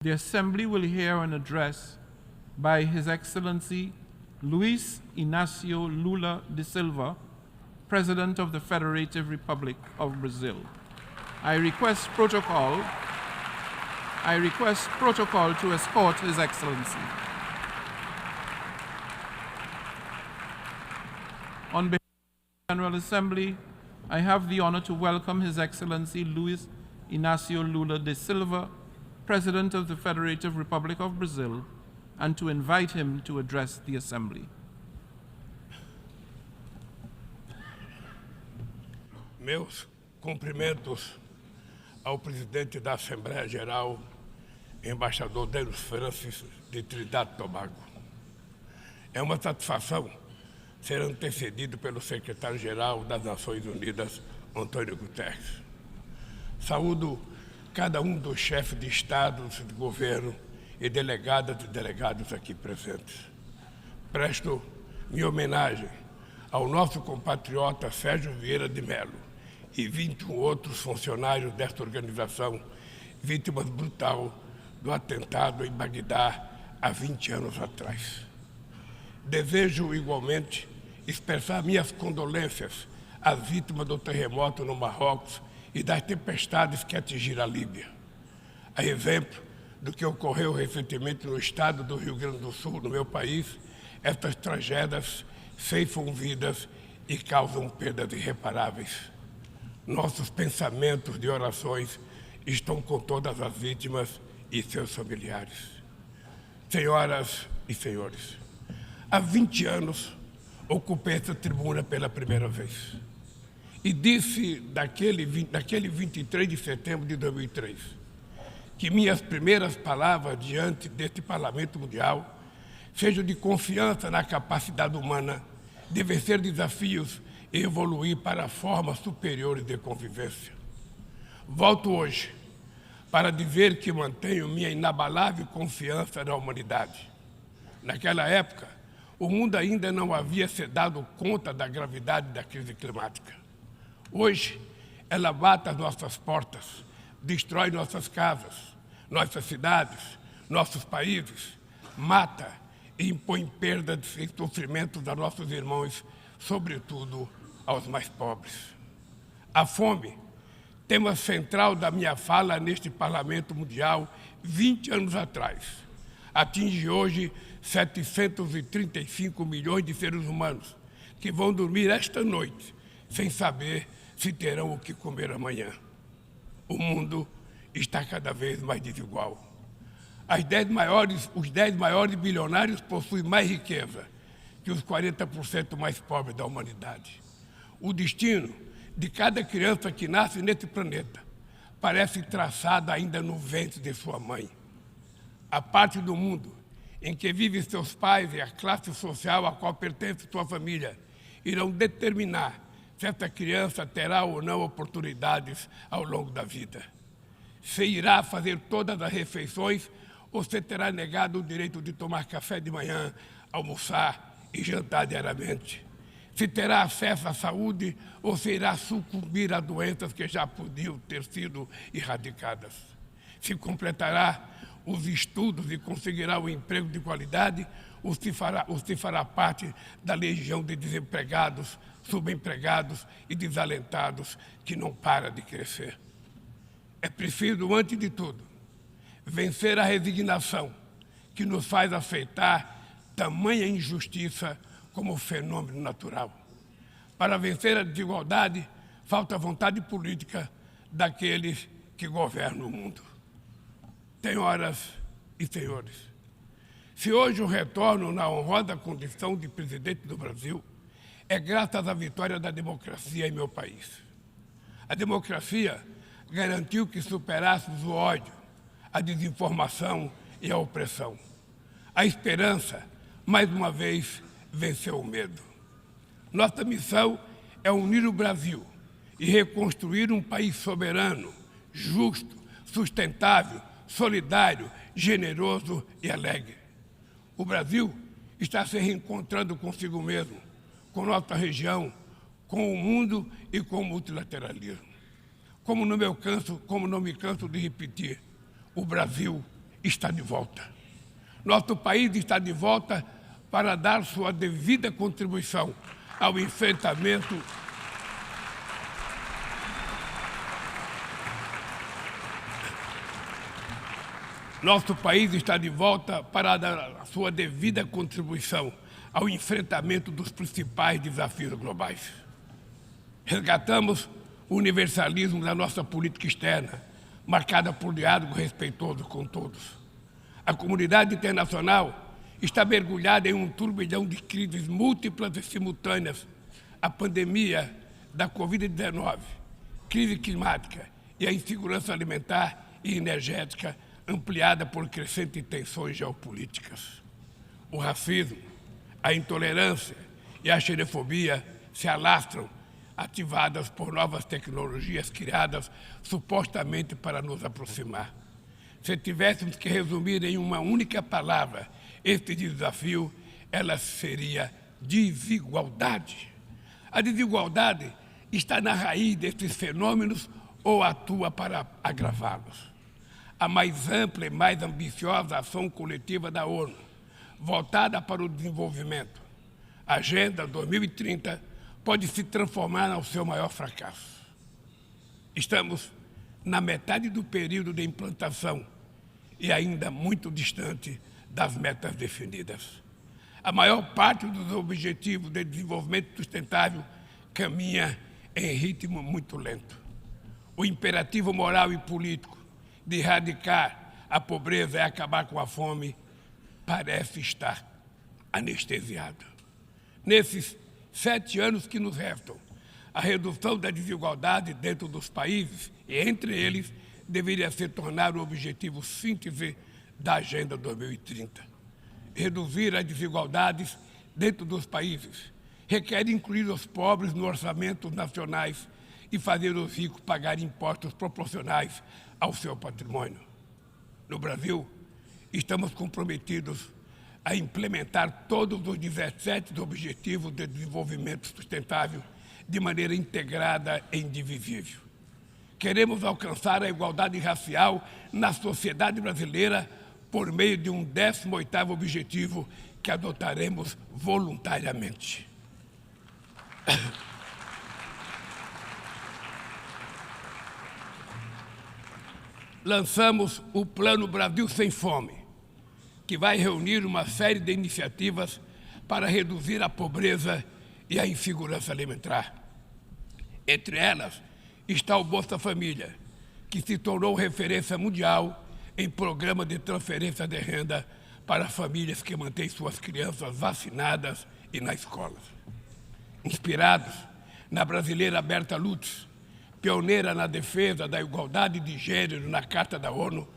The Assembly will hear an address by His Excellency Luiz Inácio Lula da Silva, President of the Federative Republic of Brazil. I request protocol to escort His Excellency. On behalf of the General Assembly, I have the honor to welcome His Excellency Luiz Inácio Lula da Silva, President of the Federative Republic of Brazil, and to invite him to address the Assembly. Meus cumprimentos ao presidente da Assembleia Geral, embaixador Denis Francis, de Trinidad e Tobago. É uma satisfação ser antecedido pelo secretário-geral das Nações Unidas, Antônio Guterres. Saúdo cada um dos chefes de Estado, de governo e delegadas e delegados aqui presentes. Presto minha homenagem ao nosso compatriota Sérgio Vieira de Mello e 21 outros funcionários desta organização, vítimas brutal do atentado em Bagdá há 20 anos atrás. Desejo igualmente expressar minhas condolências às vítimas do terremoto no Marrocos e das tempestades que atingiram a Líbia. A exemplo do que ocorreu recentemente no estado do Rio Grande do Sul, no meu país, estas tragédias ceifam vidas e causam perdas irreparáveis. Nossos pensamentos de orações estão com todas as vítimas e seus familiares. Senhoras e senhores, há 20 anos ocupei essa tribuna pela primeira vez. E disse naquele 23 de setembro de 2003 que minhas primeiras palavras diante deste Parlamento Mundial sejam de confiança na capacidade humana de vencer desafios e evoluir para formas superiores de convivência. Volto hoje para dizer que mantenho minha inabalável confiança na humanidade. Naquela época, o mundo ainda não havia se dado conta da gravidade da crise climática. Hoje, ela bate às nossas portas, destrói nossas casas, nossas cidades, nossos países, mata e impõe perdas e sofrimentos a nossos irmãos, sobretudo aos mais pobres. A fome, tema central da minha fala neste Parlamento Mundial 20 anos atrás, atinge hoje 735 milhões de seres humanos que vão dormir esta noite sem saber se terão o que comer amanhã. O mundo está cada vez mais desigual. Os 10 maiores bilionários possuem mais riqueza que os 40% mais pobres da humanidade. O destino de cada criança que nasce nesse planeta parece traçado ainda no ventre de sua mãe. A parte do mundo em que vivem seus pais e a classe social a qual pertence sua família irão determinar se essa criança terá ou não oportunidades ao longo da vida. Se irá fazer todas as refeições ou se terá negado o direito de tomar café de manhã, almoçar e jantar diariamente. Se terá acesso à saúde ou se irá sucumbir a doenças que já podiam ter sido erradicadas. Se completará os estudos e conseguirá um emprego de qualidade ou se fará parte da legião de desempregados, subempregados e desalentados que não para de crescer. É preciso, antes de tudo, vencer a resignação que nos faz aceitar tamanha injustiça como fenômeno natural. Para vencer a desigualdade, falta vontade política daqueles que governam o mundo. Senhoras e senhores, se hoje eu retorno na honrosa condição de presidente do Brasil, é graças à vitória da democracia em meu país. A democracia garantiu que superássemos o ódio, a desinformação e a opressão. A esperança, mais uma vez, venceu o medo. Nossa missão é unir o Brasil e reconstruir um país soberano, justo, sustentável, solidário, generoso e alegre. O Brasil está se reencontrando consigo mesmo, com nossa região, com o mundo e com o multilateralismo. Como não me canso de repetir, o Brasil está de volta. Nosso país está de volta para dar sua devida contribuição ao enfrentamento Nosso país está de volta para dar a sua devida contribuição ao enfrentamento dos principais desafios globais. Resgatamos o universalismo da nossa política externa, marcada por diálogo respeitoso com todos. A comunidade internacional está mergulhada em um turbilhão de crises múltiplas e simultâneas. A pandemia da Covid-19, crise climática e a insegurança alimentar e energética ampliada por crescentes tensões geopolíticas. O racismo, a intolerância e a xenofobia se alastram, ativadas por novas tecnologias criadas supostamente para nos aproximar. Se tivéssemos que resumir em uma única palavra este desafio, ela seria desigualdade. A desigualdade está na raiz destes fenômenos ou atua para agravá-los. A mais ampla e mais ambiciosa ação coletiva da ONU, voltada para o desenvolvimento, a Agenda 2030, pode se transformar no seu maior fracasso. Estamos na metade do período de implantação e ainda muito distante das metas definidas. A maior parte dos objetivos de desenvolvimento sustentável caminha em ritmo muito lento. O imperativo moral e político de erradicar a pobreza e acabar com a fome parece estar anestesiado. Nesses 7 anos que nos restam, a redução da desigualdade dentro dos países e entre eles deveria se tornar o objetivo síntese da Agenda 2030. Reduzir as desigualdades dentro dos países requer incluir os pobres nos orçamentos nacionais e fazer os ricos pagar impostos proporcionais ao seu patrimônio. No Brasil, estamos comprometidos a implementar todos os 17 Objetivos de Desenvolvimento Sustentável de maneira integrada e indivisível. Queremos alcançar a igualdade racial na sociedade brasileira por meio de um 18º objetivo que adotaremos voluntariamente. Lançamos o Plano Brasil Sem Fome, que vai reunir uma série de iniciativas para reduzir a pobreza e a insegurança alimentar. Entre elas está o Bolsa Família, que se tornou referência mundial em programa de transferência de renda para famílias que mantêm suas crianças vacinadas e na escola. Inspirados na brasileira Berta Lutz, pioneira na defesa da igualdade de gênero na Carta da ONU,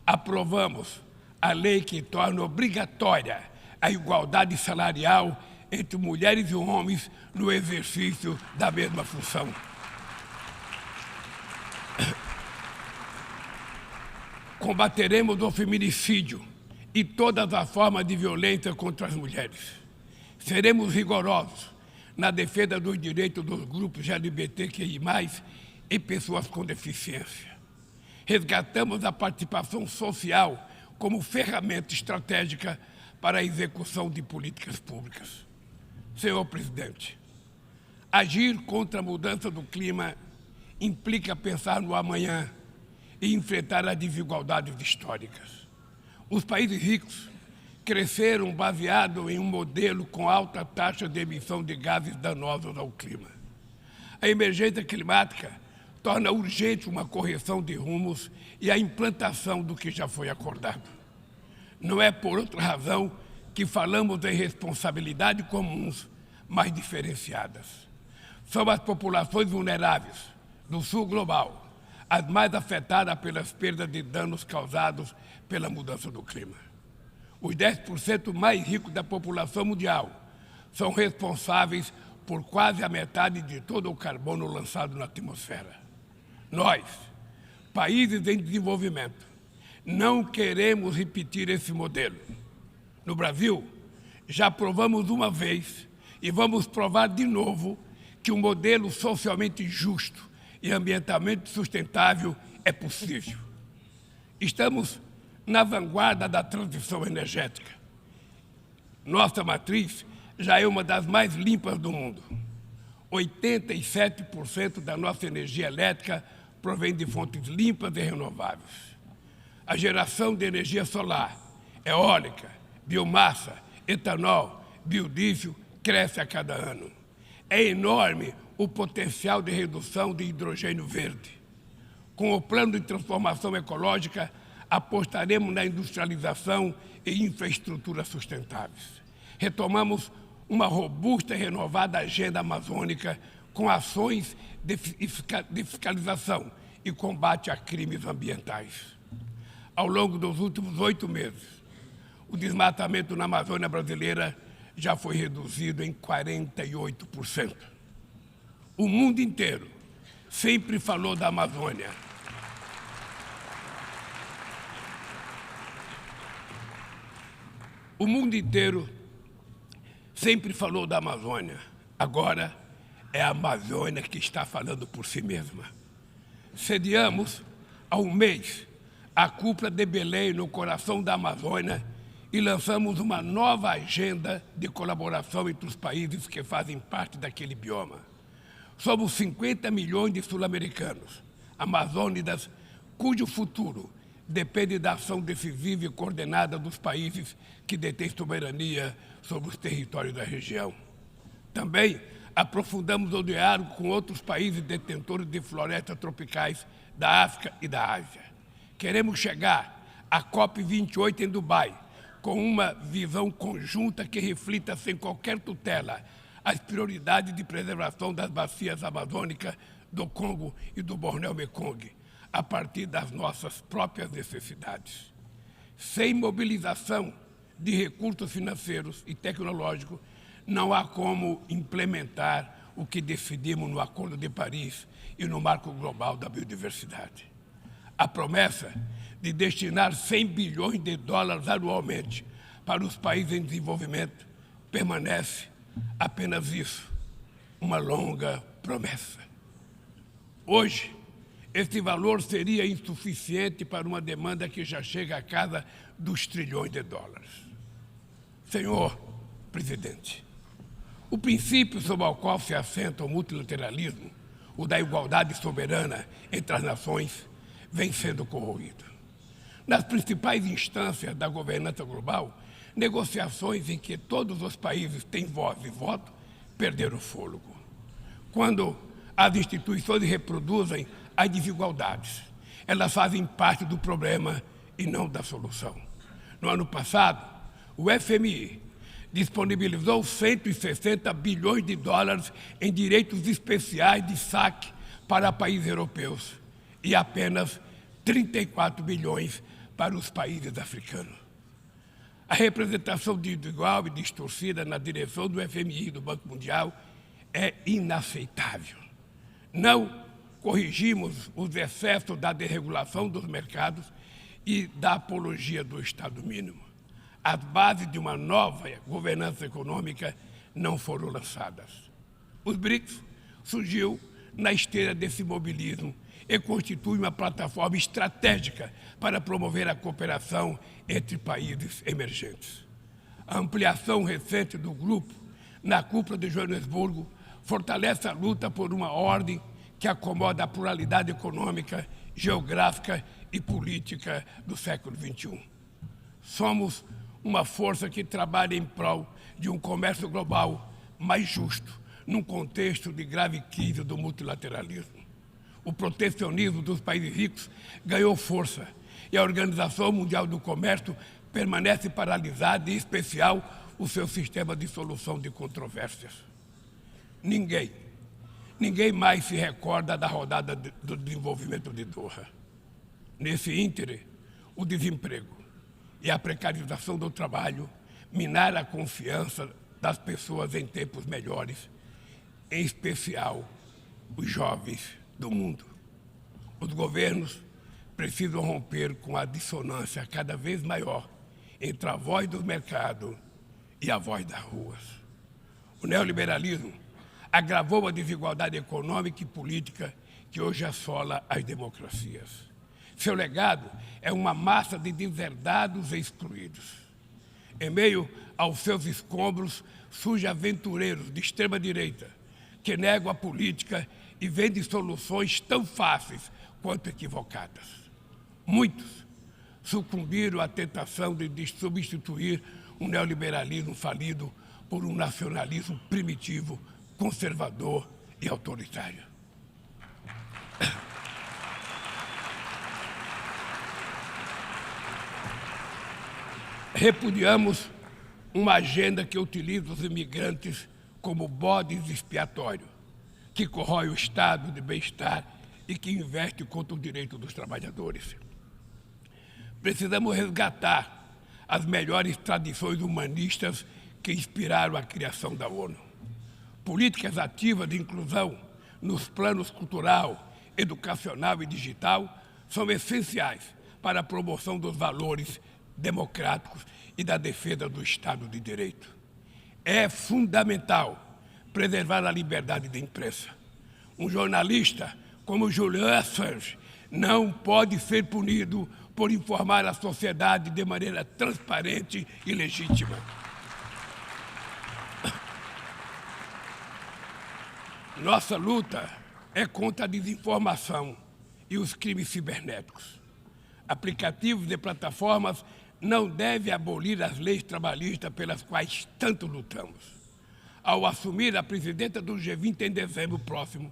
aprovamos a lei que torna obrigatória a igualdade salarial entre mulheres e homens no exercício da mesma função. Combateremos o feminicídio e todas as formas de violência contra as mulheres. Seremos rigorosos na defesa dos direitos dos grupos LGBTQI+, e pessoas com deficiência. Resgatamos a participação social como ferramenta estratégica para a execução de políticas públicas. Senhor Presidente, agir contra a mudança do clima implica pensar no amanhã e enfrentar as desigualdades históricas. Os países ricos cresceram baseado em um modelo com alta taxa de emissão de gases danosos ao clima. A emergência climática torna urgente uma correção de rumos e a implantação do que já foi acordado. Não é por outra razão que falamos em responsabilidades comuns, mas diferenciadas. São as populações vulneráveis do sul global as mais afetadas pelas perdas de danos causados pela mudança do clima. Os 10% mais ricos da população mundial são responsáveis por quase a metade de todo o carbono lançado na atmosfera. Nós, países em desenvolvimento, não queremos repetir esse modelo. No Brasil, já provamos uma vez e vamos provar de novo que um modelo socialmente justo e ambientalmente sustentável é possível. Estamos na vanguarda da transição energética. Nossa matriz já é uma das mais limpas do mundo. 87% da nossa energia elétrica provém de fontes limpas e renováveis. A geração de energia solar, eólica, biomassa, etanol, biodiesel cresce a cada ano. É enorme o potencial de redução de hidrogênio verde. Com o plano de transformação ecológica, apostaremos na industrialização e infraestrutura sustentáveis. Retomamos uma robusta e renovada agenda amazônica com ações de fiscalização e combate a crimes ambientais. Ao longo dos últimos 8 meses, o desmatamento na Amazônia brasileira já foi reduzido em 48%. O mundo inteiro sempre falou da Amazônia. O mundo inteiro sempre falou da Amazônia. Agora é a Amazônia que está falando por si mesma. Sediamos há um mês a cúpula de Belém no coração da Amazônia e lançamos uma nova agenda de colaboração entre os países que fazem parte daquele bioma. Somos 50 milhões de sul-americanos, amazônidas, cujo futuro depende da ação decisiva e coordenada dos países que detêm soberania sobre os territórios da região. Também aprofundamos o diálogo com outros países detentores de florestas tropicais da África e da Ásia. Queremos chegar à COP28 em Dubai com uma visão conjunta que reflita sem qualquer tutela as prioridades de preservação das bacias amazônicas do Congo e do Bornéu-Mekong, a partir das nossas próprias necessidades. Sem mobilização de recursos financeiros e tecnológicos, não há como implementar o que decidimos no Acordo de Paris e no Marco Global da Biodiversidade. A promessa de destinar 100 bilhões de dólares anualmente para os países em desenvolvimento permanece apenas isso, uma longa promessa. Hoje, esse valor seria insuficiente para uma demanda que já chega à casa dos trilhões de dólares. Senhor Presidente, o princípio sobre o qual se assenta o multilateralismo, o da igualdade soberana entre as nações, vem sendo corroído. Nas principais instâncias da governança global, negociações em que todos os países têm voz e voto perderam o fôlego. Quando as instituições reproduzem as desigualdades, elas fazem parte do problema e não da solução. No ano passado, o FMI disponibilizou 160 bilhões de dólares em direitos especiais de saque para países europeus e apenas 34 bilhões para os países africanos. A representação desigual e distorcida na direção do FMI e do Banco Mundial é inaceitável. Não corrigimos os excessos da desregulação dos mercados e da apologia do Estado mínimo. As bases de uma nova governança econômica não foram lançadas. Os BRICS surgiu na esteira desse mobilismo e constitui uma plataforma estratégica para promover a cooperação entre países emergentes. A ampliação recente do grupo na cúpula de Joanesburgo fortalece a luta por uma ordem que acomoda a pluralidade econômica, geográfica e política do século XXI. Somos uma força que trabalha em prol de um comércio global mais justo, num contexto de grave crise do multilateralismo. O protecionismo dos países ricos ganhou força e a Organização Mundial do Comércio permanece paralisada, em especial o seu sistema de solução de controvérsias. Ninguém mais se recorda da rodada do desenvolvimento de Doha. Nesse íntere, o desemprego e a precarização do trabalho minaram a confiança das pessoas em tempos melhores, em especial os jovens do mundo. Os governos precisam romper com a dissonância cada vez maior entre a voz do mercado e a voz das ruas. O neoliberalismo agravou a desigualdade econômica e política que hoje assola as democracias. Seu legado é uma massa de deserdados e excluídos. Em meio aos seus escombros, surgem aventureiros de extrema-direita que negam a política e vendem soluções tão fáceis quanto equivocadas. Muitos sucumbiram à tentação de substituir um neoliberalismo falido por um nacionalismo primitivo, conservador e autoritário. Repudiamos uma agenda que utiliza os imigrantes como bodes expiatórios, que corrói o estado de bem-estar e que investe contra o direito dos trabalhadores. Precisamos resgatar as melhores tradições humanistas que inspiraram a criação da ONU. Políticas ativas de inclusão nos planos cultural, educacional e digital são essenciais para a promoção dos valores democráticos e da defesa do Estado de Direito. É fundamental preservar a liberdade de imprensa. Um jornalista como Julian Assange não pode ser punido por informar a sociedade de maneira transparente e legítima. Nossa luta é contra a desinformação e os crimes cibernéticos. Aplicativos e plataformas não devem abolir as leis trabalhistas pelas quais tanto lutamos. Ao assumir a presidência do G20 em dezembro próximo,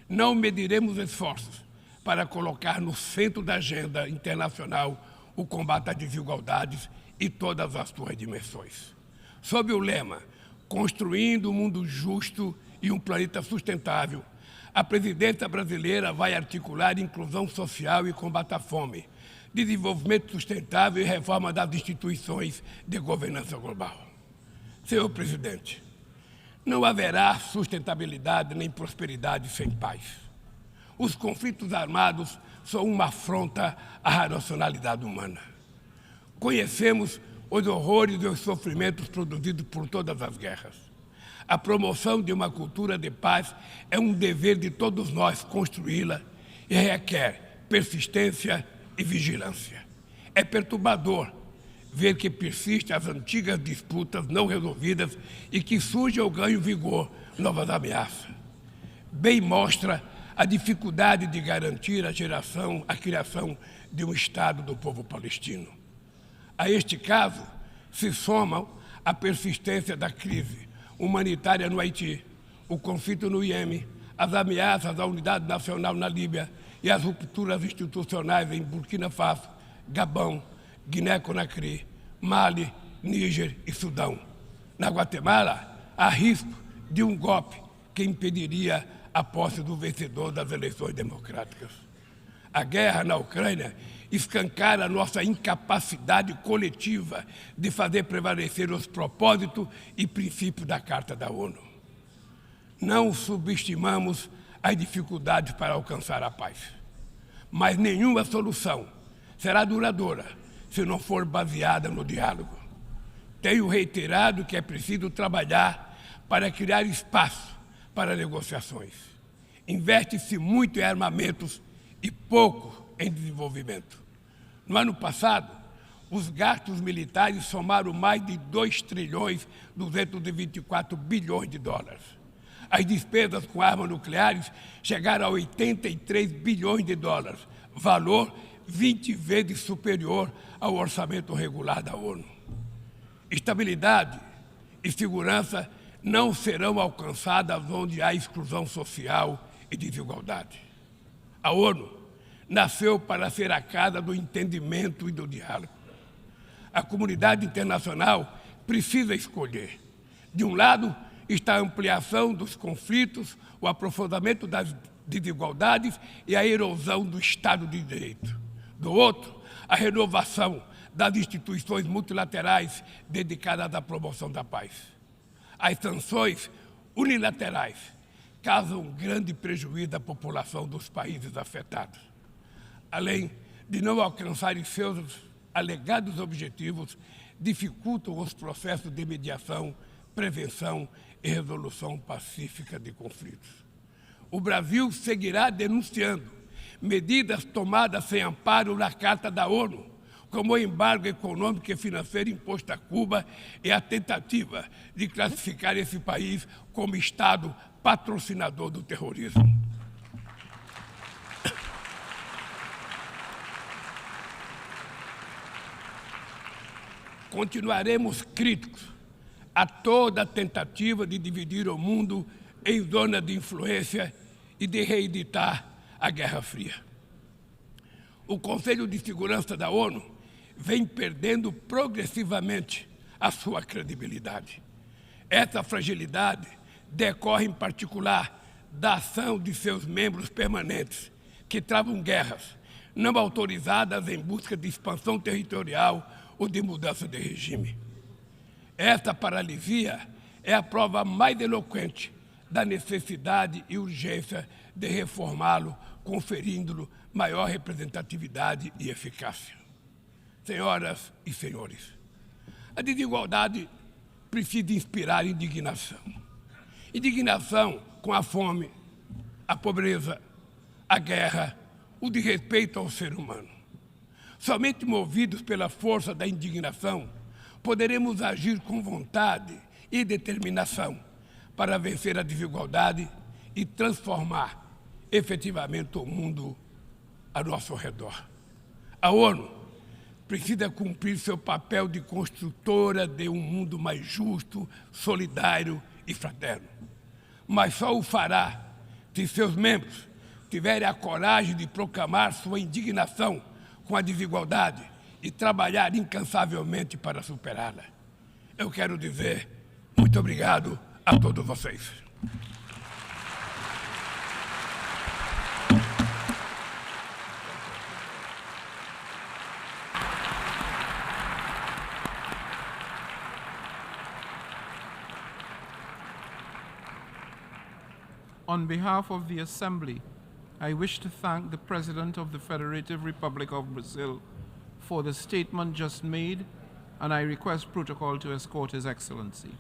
não mediremos esforços para colocar no centro da agenda internacional o combate às desigualdades e todas as suas dimensões. Sob o lema Construindo um Mundo Justo e um Planeta Sustentável, a presidência brasileira vai articular inclusão social e combate à fome, desenvolvimento sustentável e reforma das instituições de governança global. Senhor presidente, não haverá sustentabilidade nem prosperidade sem paz. Os conflitos armados são uma afronta à racionalidade humana. Conhecemos os horrores e os sofrimentos produzidos por todas as guerras. A promoção de uma cultura de paz é um dever de todos nós construí-la e requer persistência e vigilância. É perturbador ver que persistem as antigas disputas não resolvidas e que surgem ou ganham vigor novas ameaças. Bem mostra a dificuldade de garantir a criação de um Estado do povo palestino. A este caso se somam a persistência da crise humanitária no Haiti, o conflito no Iêmen, as ameaças à unidade nacional na Líbia e as rupturas institucionais em Burkina Faso, Gabão, Guiné-Conakry, Mali, Níger e Sudão. Na Guatemala, há risco de um golpe que impediria a posse do vencedor das eleições democráticas. A guerra na Ucrânia escancara nossa incapacidade coletiva de fazer prevalecer os propósitos e princípios da Carta da ONU. Não subestimamos as dificuldades para alcançar a paz, mas nenhuma solução será duradoura se não for baseada no diálogo. Tenho reiterado que é preciso trabalhar para criar espaço para negociações. Investe-se muito em armamentos e pouco em desenvolvimento. No ano passado, os gastos militares somaram mais de 2,224 bilhões de dólares. As despesas com armas nucleares chegaram a 83 bilhões de dólares, valor 20 vezes superior ao orçamento regular da ONU. Estabilidade e segurança não serão alcançadas onde há exclusão social e desigualdade. A ONU nasceu para ser a casa do entendimento e do diálogo. A comunidade internacional precisa escolher. De um lado, está a ampliação dos conflitos, o aprofundamento das desigualdades e a erosão do Estado de Direito. Do outro, a renovação das instituições multilaterais dedicadas à promoção da paz. As sanções unilaterais causam grande prejuízo à população dos países afetados. Além de não alcançarem seus alegados objetivos, dificultam os processos de mediação, prevenção e resolução pacífica de conflitos. O Brasil seguirá denunciando, medidas tomadas sem amparo na Carta da ONU, como o embargo econômico e financeiro imposto a Cuba e a tentativa de classificar esse país como Estado patrocinador do terrorismo. Continuaremos críticos a toda tentativa de dividir o mundo em zona de influência e de reeditar a Guerra Fria. O Conselho de Segurança da ONU vem perdendo progressivamente a sua credibilidade. Essa fragilidade decorre, em particular, da ação de seus membros permanentes, que travam guerras não autorizadas em busca de expansão territorial ou de mudança de regime. Esta paralisia é a prova mais eloquente da necessidade e urgência de reformá-lo, conferindo-lhe maior representatividade e eficácia. Senhoras e senhores, a desigualdade precisa inspirar indignação. Indignação com a fome, a pobreza, a guerra, o desrespeito ao ser humano. Somente movidos pela força da indignação, poderemos agir com vontade e determinação para vencer a desigualdade e transformar efetivamente o mundo a nosso redor. A ONU precisa cumprir seu papel de construtora de um mundo mais justo, solidário e fraterno. Mas só o fará se seus membros tiverem a coragem de proclamar sua indignação com a desigualdade e trabalhar incansavelmente para superá-la. Eu quero dizer muito obrigado a todos vocês. On behalf of the Assembly, I wish to thank the President of the Federative Republic of Brazil for the statement just made, and I request protocol to escort His Excellency.